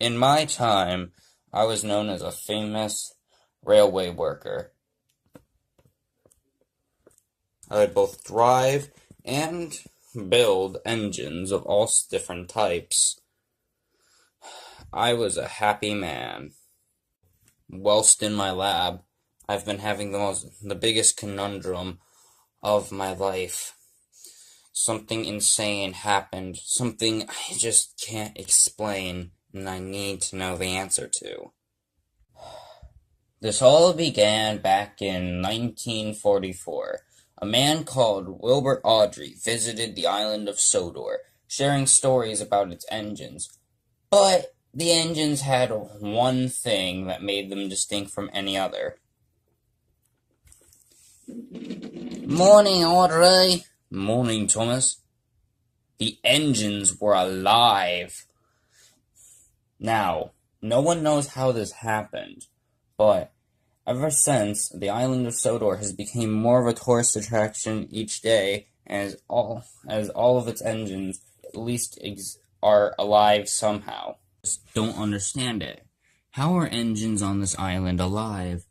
In my time, I was known as a famous railway worker. I would both drive and build engines of all different types. I was a happy man. Whilst in my lab, I've been having the biggest conundrum of my life. Something insane happened, something I just can't explain, and I need to know the answer to. This all began back in 1944. A man called Wilbur Awdry visited the island of Sodor, sharing stories about its engines. But the engines had one thing that made them distinct from any other. "Morning, Awdry." "Morning, Thomas." The engines were alive. Now, no one knows how this happened, but ever since, the island of Sodor has become more of a tourist attraction each day, as all of its engines, at least, are alive somehow. Just don't understand it. How are engines on this island alive?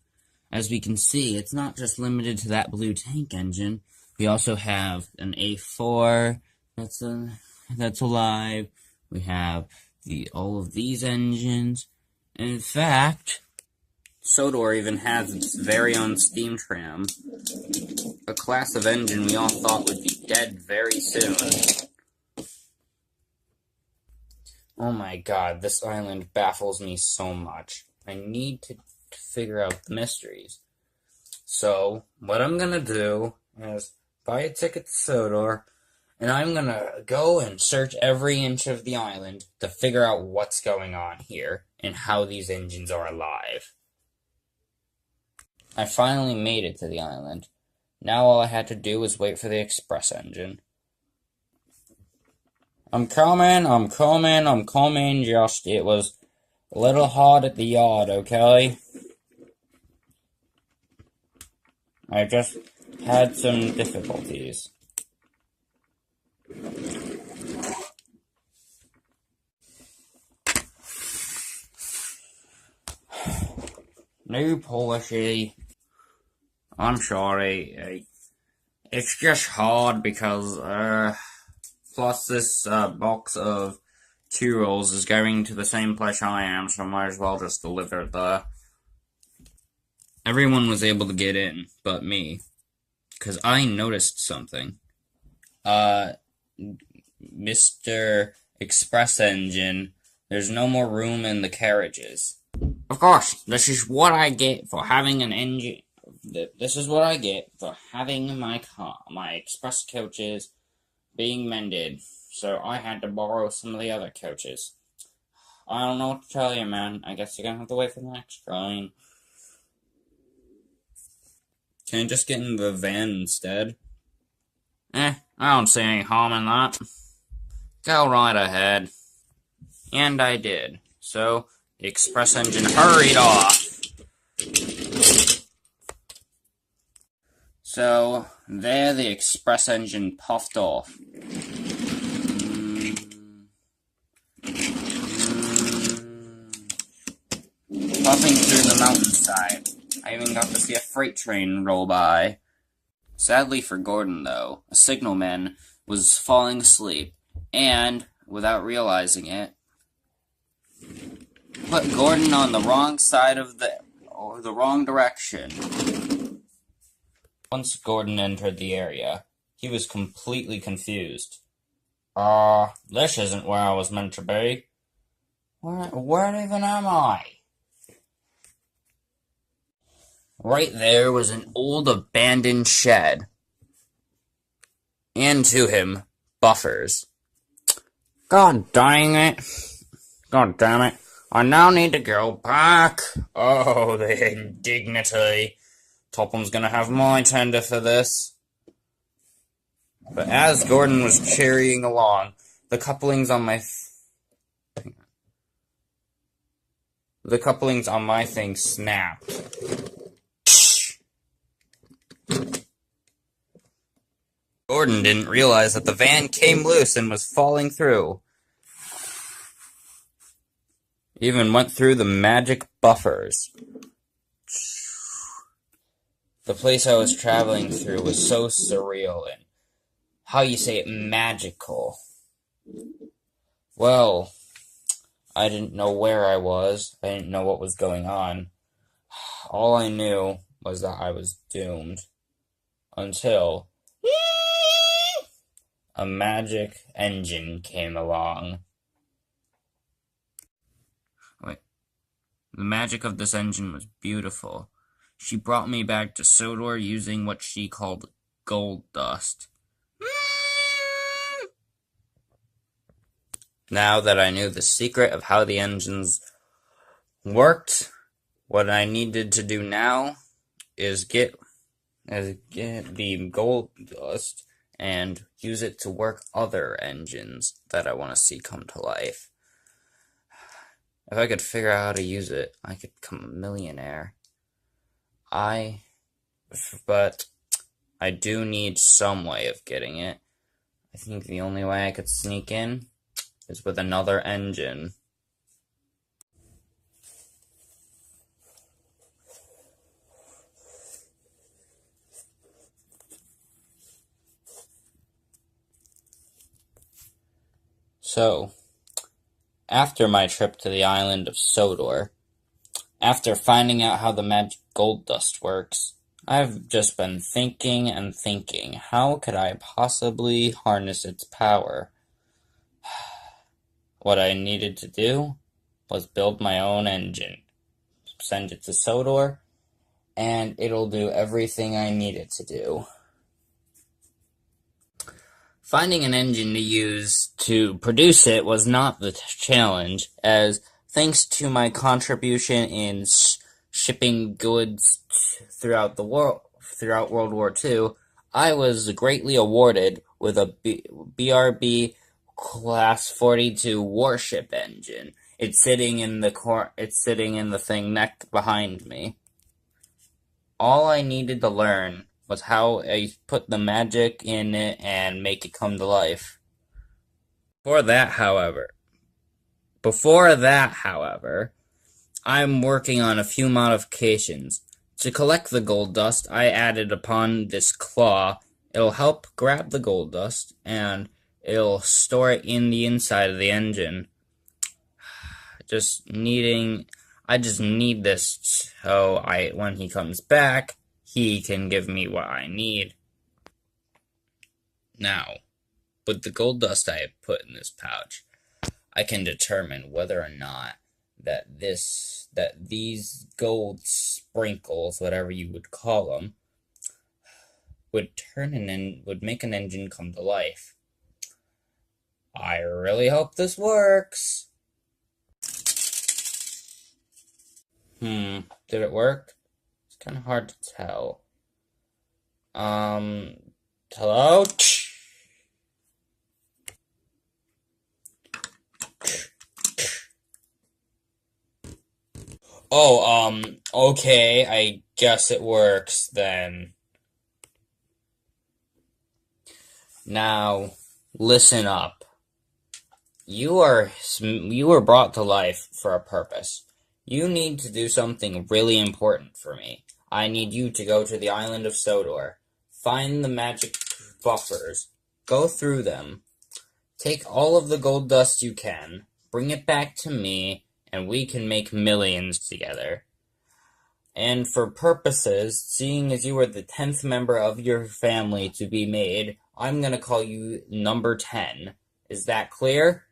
As we can see, it's not just limited to that blue tank engine. We also have an A4 that's alive. We have all of these engines. In fact, Sodor even has its very own steam tram, a class of engine we all thought would be dead very soon. Oh my god, this island baffles me so much. I need to figure out the mysteries. So, what I'm gonna do is buy a ticket to Sodor, and I'm gonna go and search every inch of the island to figure out what's going on here and how these engines are alive. I finally made it to the island. Now all I had to do was wait for the express engine. I'm coming, just, it was a little hard at the yard, okay? I just had some difficulties. New policy. I'm sorry. It's just hard because, plus this box of 2 rolls is going to the same place I am, so I might as well just deliver it there. Everyone was able to get in, but me. Because I noticed something. Mr. Express Engine, there's no more room in the carriages. Of course, this is what I get for having an engine. This is what I get for having my express coaches being mended, so I had to borrow some of the other coaches. I don't know what to tell you, man. I guess you're gonna have to wait for the next train. Can I just get in the van instead? I don't see any harm in that. Go right ahead. And I did. So, the express engine hurried off. So, there the express engine puffed off. Puffing through the mountainside. I even got to see a freight train roll by. Sadly for Gordon, though, a signalman was falling asleep, and, without realizing it, put Gordon on the wrong side of the wrong direction. Once Gordon entered the area, he was completely confused. This isn't where I was meant to be. Where even am I? Right there was an old abandoned shed. And to him, buffers. God dang it. God damn it. I now need to go back. Oh, the indignity. Topham's gonna have my tender for this. But as Gordon was carrying along, the couplings on my thing snapped. Gordon didn't realize that the van came loose and was falling through. Even went through the magic buffers. The place I was traveling through was so surreal and, how you say it, magical. Well, I didn't know where I was. I didn't know what was going on. All I knew was that I was doomed. Until a magic engine came along. Wait. The magic of this engine was beautiful. She brought me back to Sodor using what she called gold dust. Now that I knew the secret of how the engines worked, what I needed to do now is get the gold dust and use it to work other engines that I want to see come to life. If I could figure out how to use it, I could become a millionaire. But I do need some way of getting it. I think the only way I could sneak in is with another engine. So, after my trip to the island of Sodor, after finding out how the magic gold dust works, I've just been thinking and thinking, how could I possibly harness its power? What I needed to do was build my own engine, send it to Sodor, and it'll do everything I need it to do. Finding an engine to use to produce it was not the challenge, as thanks to my contribution in shipping goods throughout World War II, I was greatly awarded with a BRB Class 42 warship engine. It's sitting in the thing next behind me. All I needed to learn was how I put the magic in it and make it come to life. Before that, however, I'm working on a few modifications. To collect the gold dust, I added upon this claw. It'll help grab the gold dust, and it'll store it in the inside of the engine. I just need this so when he comes back, he can give me what I need. Now, with the gold dust I have put in this pouch, I can determine whether or not that these gold sprinkles, whatever you would call them, would make an engine come to life. I really hope this works. Did it work? It's kind of hard to tell. Hello? Oh, okay, I guess it works then. Now, listen up. You were brought to life for a purpose. You need to do something really important for me. I need you to go to the island of Sodor, find the magic buffers, go through them, take all of the gold dust you can, bring it back to me, and we can make millions together. And for purposes, seeing as you are the 10th member of your family to be made, I'm gonna call you number 10. Is that clear?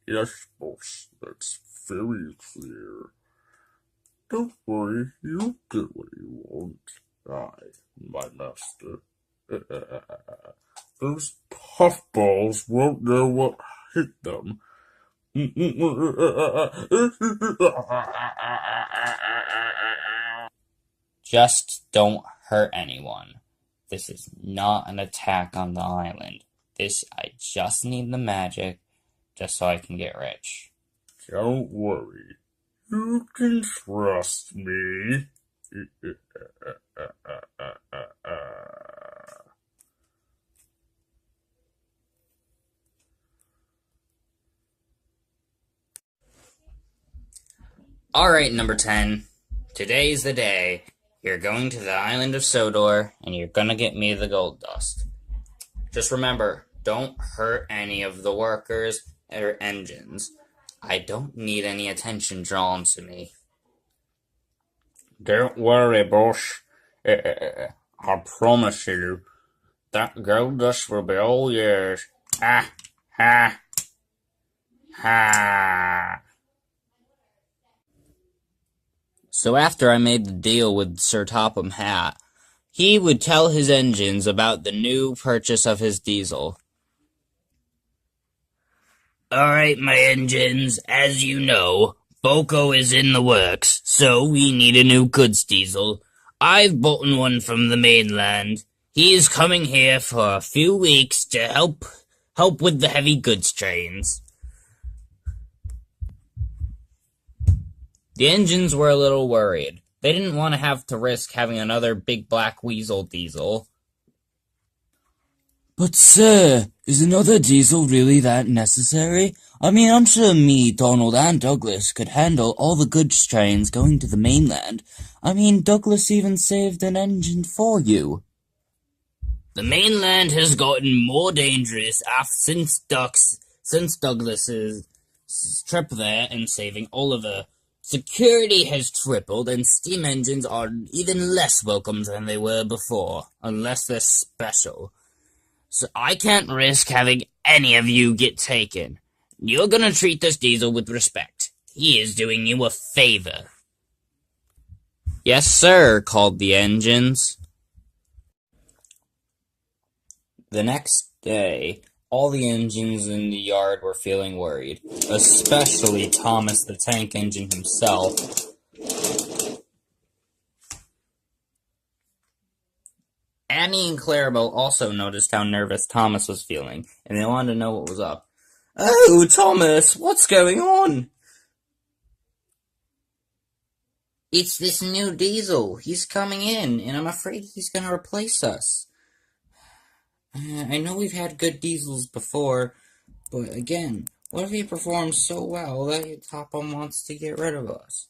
Yes, boss, that's very clear. Don't worry, you'll get what you want. My master. Those puffballs won't know what hit them. Just don't hurt anyone. This is not an attack on the island. I just need the magic, just so I can get rich. Don't worry. You can trust me. Alright, number 10. Today's the day. You're going to the island of Sodor, and you're gonna get me the gold dust. Just remember, don't hurt any of the workers or engines. I don't need any attention drawn to me. Don't worry, boss. I promise you, that gold dust will be all yours. Ha, ha, ha. So after I made the deal with Sir Topham Hatt, he would tell his engines about the new purchase of his diesel. Alright, my engines, as you know, Boko is in the works, so we need a new goods diesel. I've bought one from the mainland. He is coming here for a few weeks to help with the heavy goods trains. The engines were a little worried. They didn't want to have to risk having another big black weasel diesel. But sir, is another diesel really that necessary? I mean, I'm sure me, Donald, and Douglas could handle all the goods trains going to the mainland. I mean, Douglas even saved an engine for you. The mainland has gotten more dangerous since Douglas's trip there and saving Oliver. Security has tripled, and steam engines are even less welcome than they were before, unless they're special. So I can't risk having any of you get taken. You're gonna treat this diesel with respect. He is doing you a favor. Yes, sir, called the engines. The next day, all the engines in the yard were feeling worried, especially Thomas the tank engine himself. Annie and Clarabelle also noticed how nervous Thomas was feeling, and they wanted to know what was up. Oh, Thomas, what's going on? It's this new diesel. He's coming in, and I'm afraid he's going to replace us. I know we've had good diesels before, but again, what if he performs so well that Topham wants to get rid of us?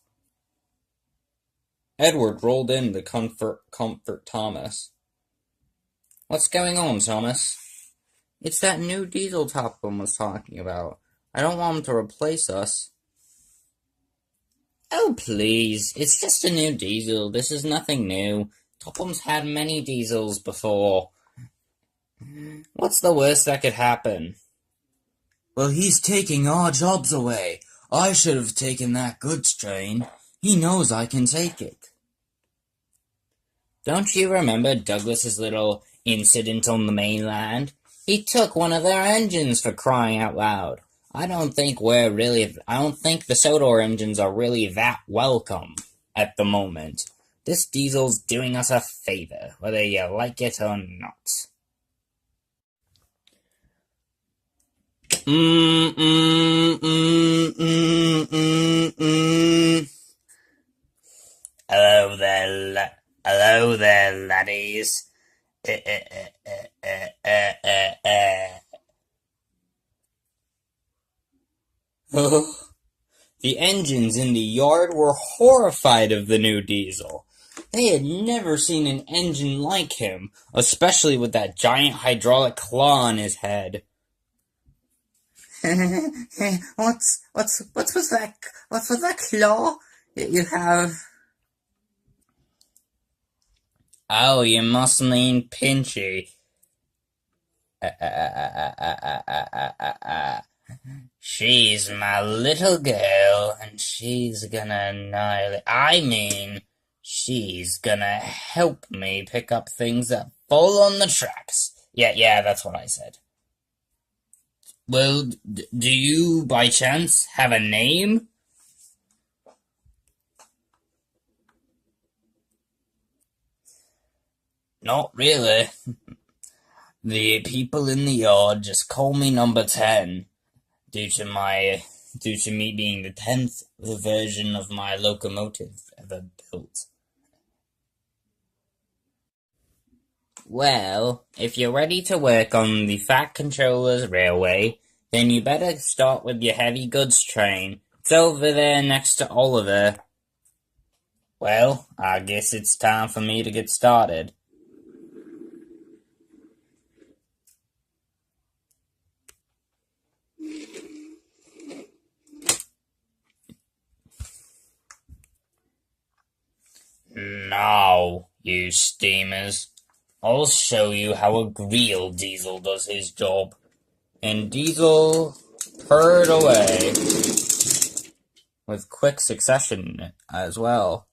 Edward rolled in to comfort Thomas. What's going on, Thomas? It's that new diesel Topham was talking about. I don't want him to replace us. Oh, please. It's just a new diesel. This is nothing new. Topham's had many diesels before. What's the worst that could happen? Well, he's taking our jobs away. I should have taken that goods train. He knows I can take it. Don't you remember Douglas's little incident on the mainland? He took one of their engines, for crying out loud. I don't think the Sodor engines are really that welcome at the moment. This diesel's doing us a favor, whether you like it or not. Hello there, laddies. The engines in the yard were horrified of the new diesel. They had never seen an engine like him, especially with that giant hydraulic claw on his head. What's with that claw you have? Oh, you must mean Pinchy. She's my little girl, and she's gonna she's gonna help me pick up things that fall on the tracks. Yeah, that's what I said. Well, do you, by chance, have a name? Not really. The people in the yard just call me Number 10, due to me being the 10th version of my locomotive ever built. Well, if you're ready to work on the Fat Controller's Railway, then you better start with your heavy goods train. It's It's over there next to Oliver. Well, I guess it's time for me to get started. Now, you steamers, I'll show you how a real Diesel does his job. And Diesel purred away with quick succession as well.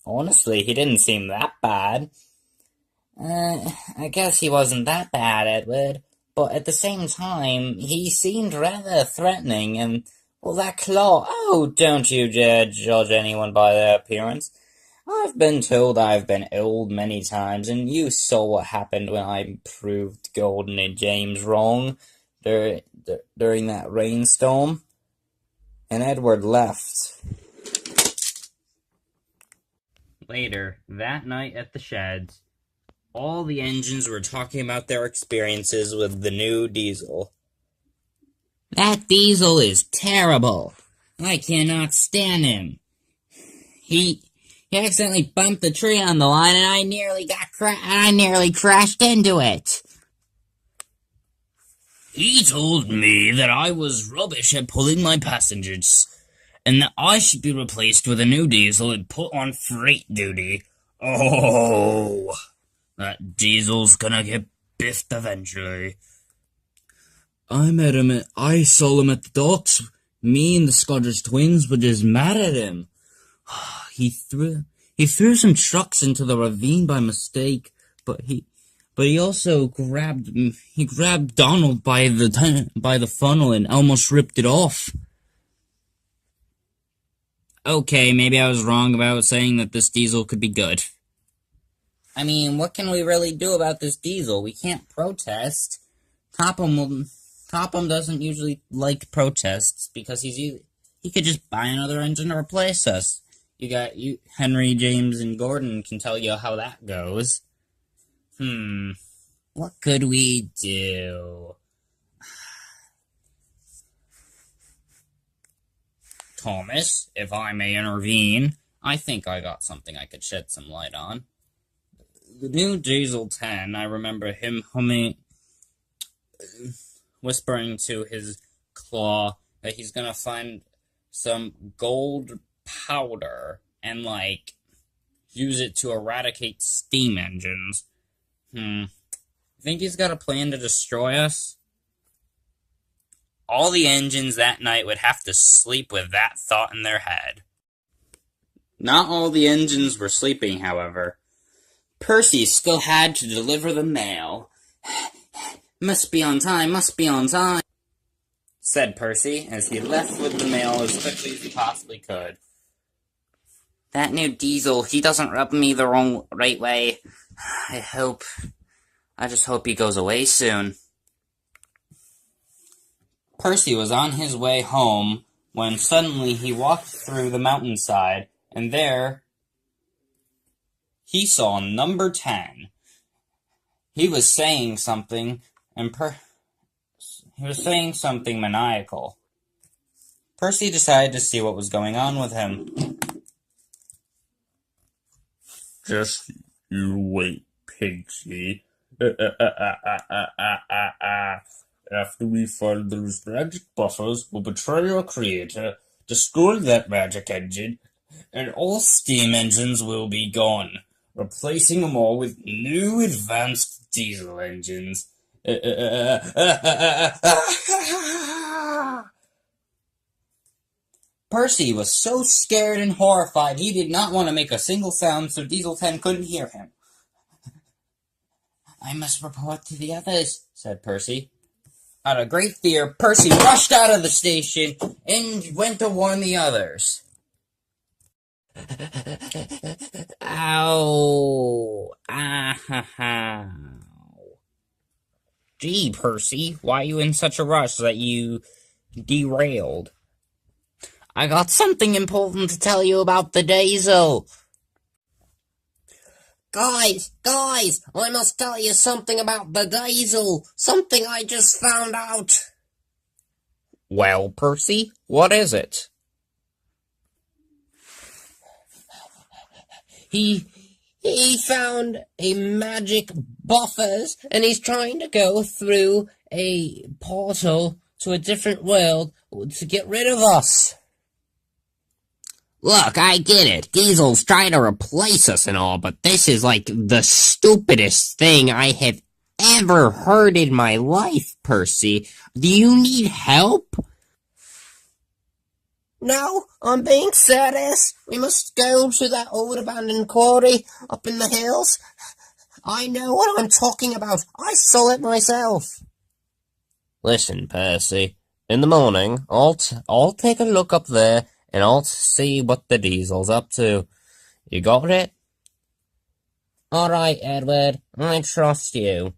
Honestly, he didn't seem that bad. I guess he wasn't that bad, Edward, but at the same time, he seemed rather threatening, and, well, that claw, oh, don't you dare judge anyone by their appearance. I've been told I've been old many times, and you saw what happened when I proved Gordon and James wrong during that rainstorm. And Edward left. Later, that night at the sheds, all the engines were talking about their experiences with the new Diesel. That Diesel is terrible. I cannot stand him. He accidentally bumped the tree on the line, and I nearly crashed into it. He told me that I was rubbish at pulling my passengers, and that I should be replaced with a new Diesel and put on freight duty. Oh, that Diesel's gonna get biffed eventually. I saw him at the docks. Me and the Scottish twins were just mad at him. He threw some trucks into the ravine by mistake, but he also grabbed Donald by the funnel and almost ripped it off. Okay, maybe I was wrong about saying that this Diesel could be good. I mean, what can we really do about this Diesel? We can't protest. Topham doesn't usually like protests because he could just buy another engine to replace us. Henry, James, and Gordon can tell you how that goes. What could we do? Thomas, if I may intervene, I think I got something I could shed some light on. The new Diesel 10, I remember him whispering to his claw that he's gonna find some gold powder and, use it to eradicate steam engines. Think he's got a plan to destroy us? All the engines that night would have to sleep with that thought in their head. Not all the engines were sleeping, however. Percy still had to deliver the mail. Must be on time, said Percy, as he left with the mail as quickly as he possibly could. That new Diesel, he doesn't rub me the right way. I just hope he goes away soon. Percy was on his way home when suddenly he walked through the mountainside, and there he saw number 10. He was saying something, maniacal. Percy decided to see what was going on with him. Just you wait, Pigsy. After we find those magic buffers, we'll betray our creator, destroy that magic engine, and all steam engines will be gone, replacing them all with new advanced diesel engines. Percy was so scared and horrified he did not want to make a single sound so Diesel 10 couldn't hear him. I must report to the others, said Percy. Out of great fear, Percy rushed out of the station and went to warn the others. Ow! Ow! Gee, Percy, why are you in such a rush that you derailed? I got something important to tell you about the Diesel. Guys, I must tell you something about the Diesel. Something I just found out. Well, Percy, what is it? He found a magic buffers, and he's trying to go through a portal to a different world to get rid of us. Look, I get it. Diesel's trying to replace us and all, but this is like the stupidest thing I have ever heard in my life, Percy. Do you need help? No, I'm being serious. We must go to that old abandoned quarry up in the hills. I know what I'm talking about. I saw it myself. Listen, Percy. In the morning, I'll take a look up there, and I'll see what the Diesel's up to. You got it? Alright, Edward. I trust you.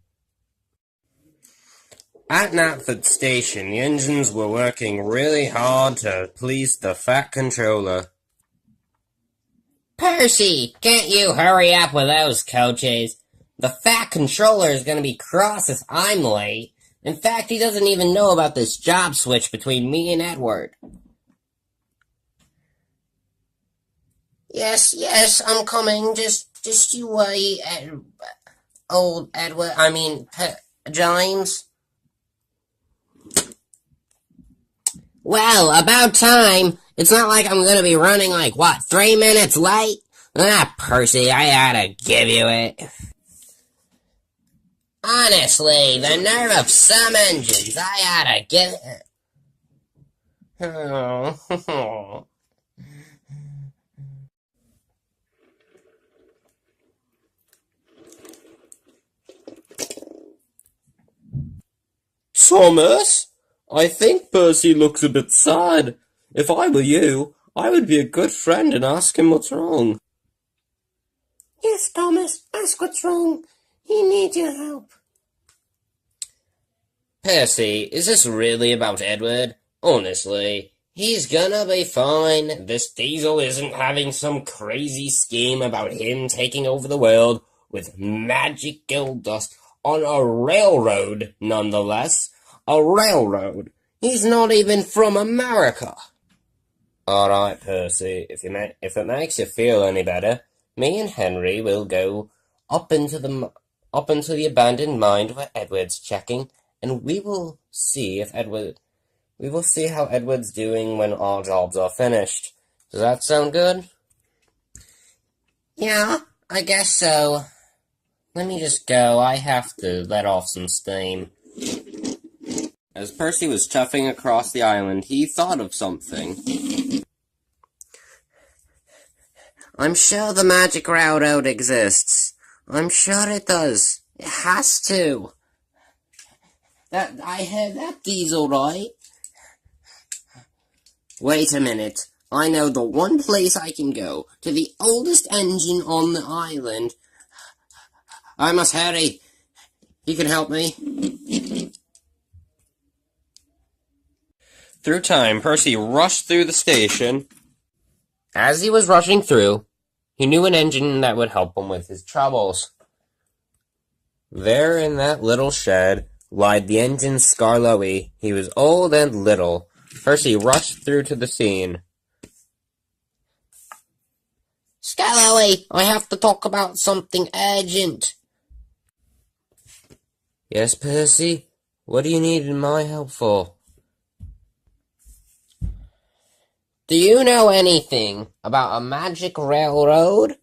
At Knapford Station, the engines were working really hard to please the Fat Controller. Percy, can't you hurry up with those coaches? The Fat Controller is gonna be cross if I'm late. In fact, he doesn't even know about this job switch between me and Edward. Yes, I'm coming. Just you wait, old Edward. James. Well, about time. It's not like I'm gonna be running 3 minutes late? Percy, I oughta give you it. Honestly, the nerve of some engines, I oughta give it. Oh. Thomas? I think Percy looks a bit sad. If I were you, I would be a good friend and ask him what's wrong. Yes, Thomas, ask what's wrong. He needs your help. Percy, is this really about Edward? Honestly, he's gonna be fine. This Diesel isn't having some crazy scheme about him taking over the world with magic gold dust on a railroad, nonetheless. A railroad. He's not even from America. Alright, Percy, if it makes you feel any better, me and Henry will go up into the abandoned mine where Edward's checking, and we will see how Edward's doing when our jobs are finished. Does that sound good? Yeah, I guess so. Let me just go. I have to let off some steam. As Percy was chuffing across the island, he thought of something. I'm sure the magic railroad exists. I'm sure it does. It has to. I heard that Diesel, right? Wait a minute. I know the one place I can go. To the oldest engine on the island. I must hurry. You can help me. Through time, Percy rushed through the station. As he was rushing through, he knew an engine that would help him with his troubles. There in that little shed lied the engine Skarloey. He was old and little. Percy rushed through to the scene. Skarloey, I have to talk about something urgent. Yes, Percy? What do you need my help for? Do you know anything about a magic railroad?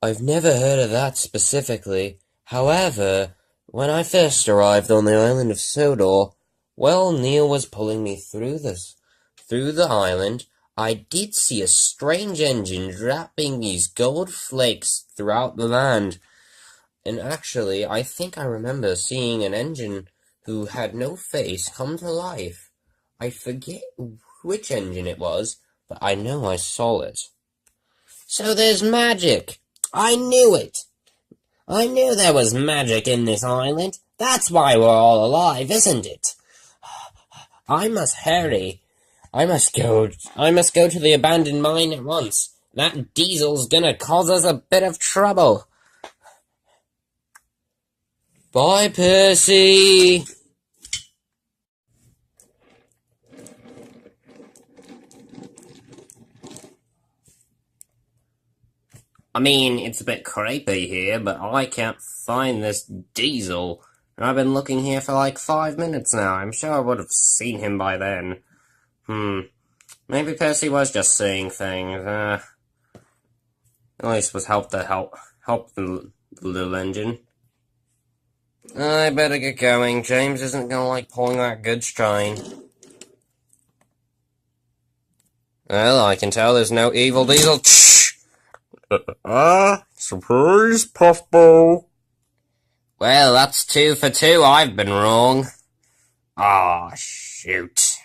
I've never heard of that specifically. However, when I first arrived on the island of Sodor, while Neil was pulling me through the island, I did see a strange engine dropping these gold flakes throughout the land. And actually, I think I remember seeing an engine who had no face come to life. I forget which engine it was, but I know I saw it. So there's magic. I knew it. I knew there was magic in this island. That's why we're all alive, isn't it? I must hurry. I must go to the abandoned mine at once. That Diesel's gonna cause us a bit of trouble. Bye, Percy! I mean, it's a bit creepy here, but I can't find this Diesel. And I've been looking here for like 5 minutes now. I'm sure I would have seen him by then. Maybe Percy was just seeing things. At least was help the little engine. I better get going. James isn't gonna like pulling that goods train. Well, I can tell there's no evil Diesel. Surprise, Puffball. Well, that's 2 for 2. I've been wrong. Ah, shoot.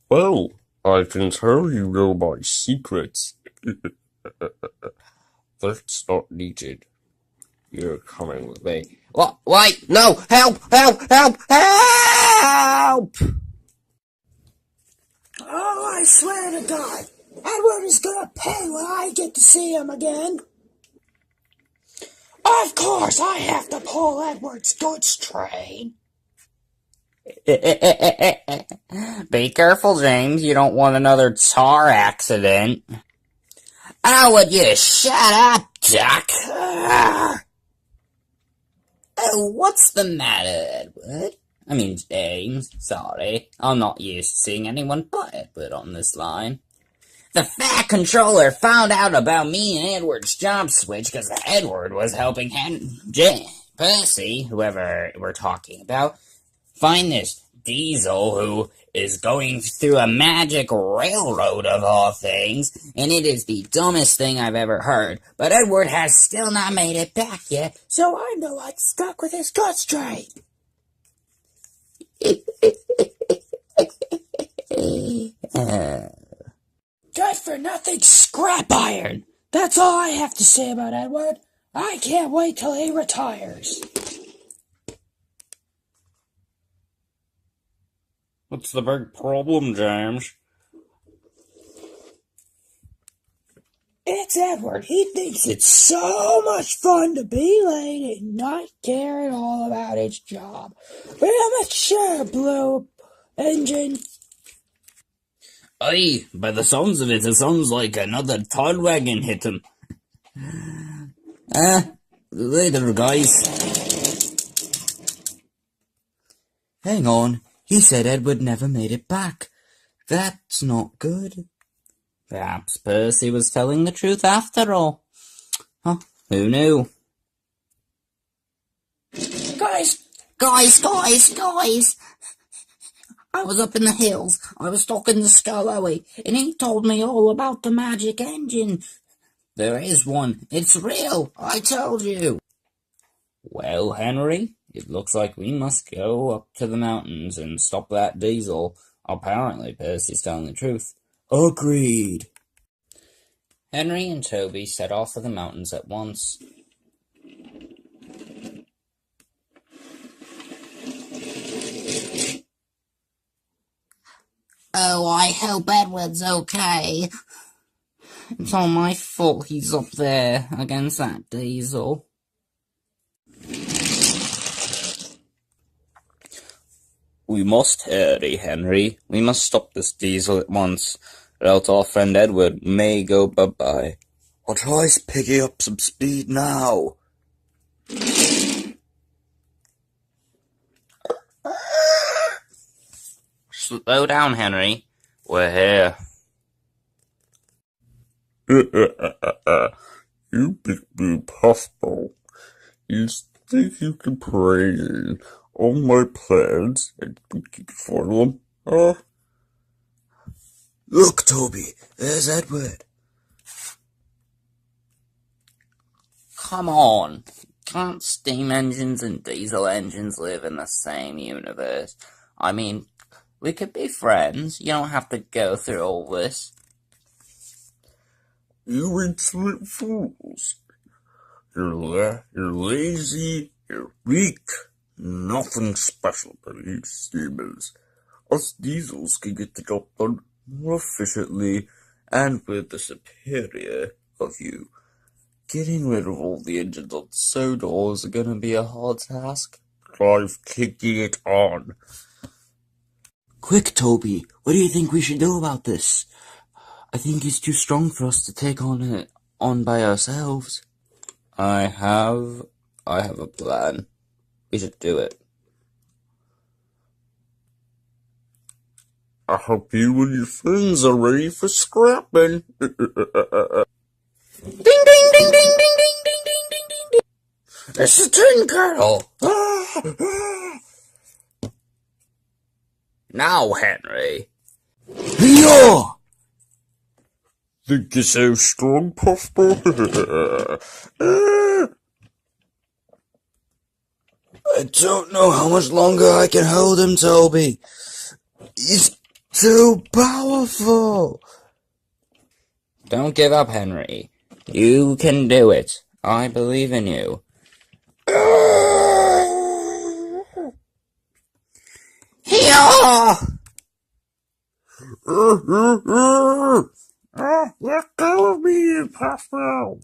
Well, I can tell you know my secrets. That's not needed. You're coming with me. What? Wait, no! Help! Help! Help! Help! Oh, I swear to God, Edward is gonna pay when I get to see him again. Of course, I have to pull Edward's goods train. Be careful, James. You don't want another tar accident. Oh, would you shut up, Duck? Oh, what's the matter, Edward? I mean, James. Sorry. I'm not used to seeing anyone but Edward on this line. The Fat Controller found out about me and Edward's job switch because Edward was helping Percy, whoever we're talking about, find this Diesel who is going through a magic railroad of all things, and it is the dumbest thing I've ever heard. But Edward has still not made it back yet, so I know I'm stuck with his goods train. Good for nothing scrap iron. That's all I have to say about Edward. I can't wait till he retires. What's the big problem, James? It's Edward. He thinks it's so much fun to be late and not care at all about his job. But I'm sure, Blue Engine. Aye, by the sounds of it, it sounds like another tar wagon hit him. Later, guys. Hang on. He said Edward never made it back. That's not good. Perhaps Percy was telling the truth after all. Huh? Who knew? Guys, I was up in the hills. I was talking to Skullowy, and he told me all about the magic engine. There is one. It's real. I told you. Well, Henry, it looks like we must go up to the mountains and stop that Diesel. Apparently, Percy's telling the truth. Agreed. Henry and Toby set off for the mountains at once. Oh, I hope Edward's okay. It's all my fault he's up there against that Diesel. We must hurry, Henry. We must stop this Diesel at once, or else our friend Edward may go bye-bye. I'll try picking up some speed now. Slow down, Henry. We're here. You big blue puffball. You think you can prey in all my plans and keep for them, huh? Look, Toby, there's Edward. Come on. Can't steam engines and diesel engines live in the same universe? I mean, we could be friends. You don't have to go through all this. You insolent fools. You're lazy, you're weak. Nothing special about these steamers. Us diesels can get the job done more efficiently and with the superior of you. Getting rid of all the engines on Sodor is gonna be a hard task. I've kicking it on. Quick, Toby, what do you think we should do about this? I think he's too strong for us to take on by ourselves. I have a plan. We should do it. I hope you and your friends are ready for scrapping. Ding ding ding ding ding ding ding ding ding ding ding. It's the Tin Kettle. Now, Henry. Yeah! Think you're so strong, Puffball? I don't know how much longer I can hold him, Toby. He's too powerful. Don't give up, Henry. You can do it. I believe in you. Yeah! Let go of me, you Puffball!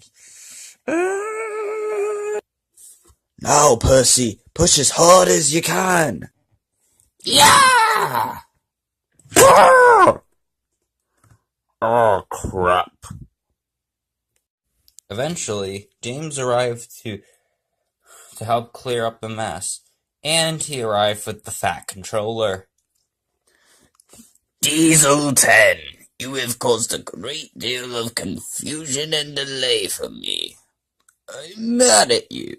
Now, Percy, push as hard as you can. Yeah! Oh, crap. Eventually, James arrived to help clear up the mess, and he arrived with the Fat Controller. Diesel 10, you have caused a great deal of confusion and delay for me. I'm mad at you.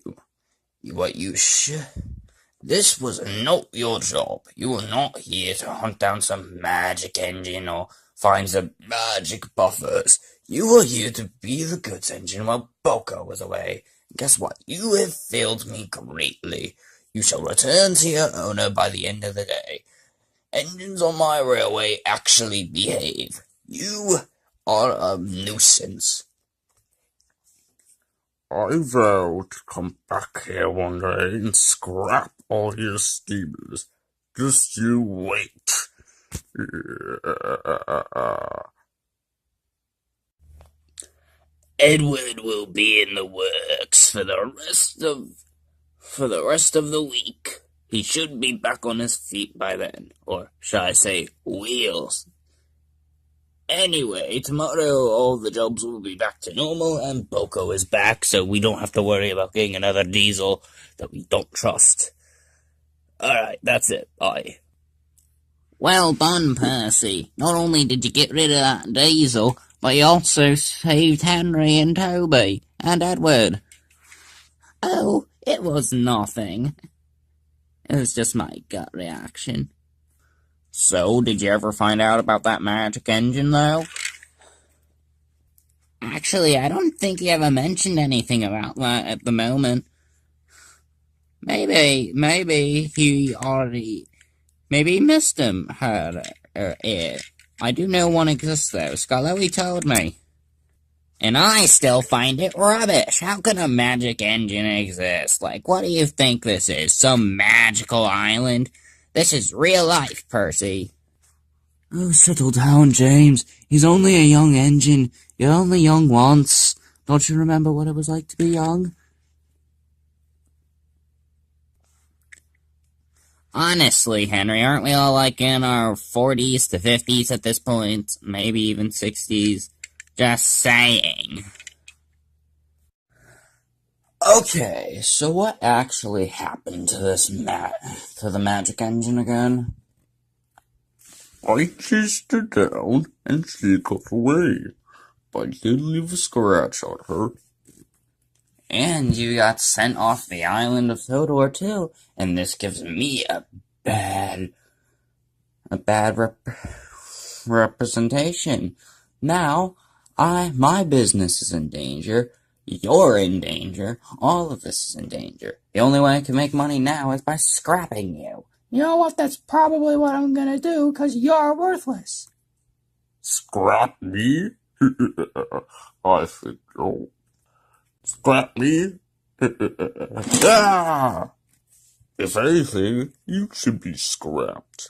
This was not your job. You were not here to hunt down some magic engine or find some magic buffers. You were here to be the goods engine while Boko was away. Guess what? You have failed me greatly. You shall return to your owner by the end of the day. Engines on my railway actually behave. You are a nuisance. I vow to come back here one day and scrap all your steamers. Just you wait. Edward will be in the works for the rest of the week. He should be back on his feet by then, or shall I say, wheels. Anyway, tomorrow all the jobs will be back to normal, and Boko is back, so we don't have to worry about getting another diesel that we don't trust. Alright, that's it. Bye. Well done, Percy. Not only did you get rid of that diesel, but you also saved Henry and Toby, and Edward. Oh, it was nothing. It was just my gut reaction. So, did you ever find out about that magic engine, though? Actually, I don't think he ever mentioned anything about that at the moment. Maybe he missed him, it. I do know one exists, though. Scarlotti told me. And I still find it rubbish. How can a magic engine exist? Like, what do you think this is? Some magical island? This is real life, Percy. Oh, settle down, James. He's only a young engine. You're only young once. Don't you remember what it was like to be young? Honestly, Henry, aren't we all like in our 40s to 50s at this point? Maybe even 60s? Just saying. Okay, so what actually happened to the magic engine again? I chased her down, and she got away. But I did leave a scratch on her. And you got sent off the island of Sodor too, and this gives me a bad representation. Now, my business is in danger, you're in danger, all of this is in danger. The only way I can make money now is by scrapping you. You know what? That's probably what I'm gonna do, 'cause you're worthless. Scrap me? I think you'll scrap me? Ah! If anything, you should be scrapped.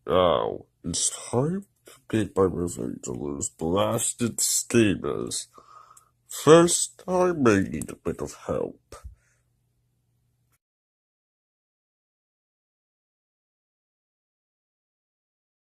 Now, it's time to pay my revenge on those blasted steamers. First, I may need a bit of help.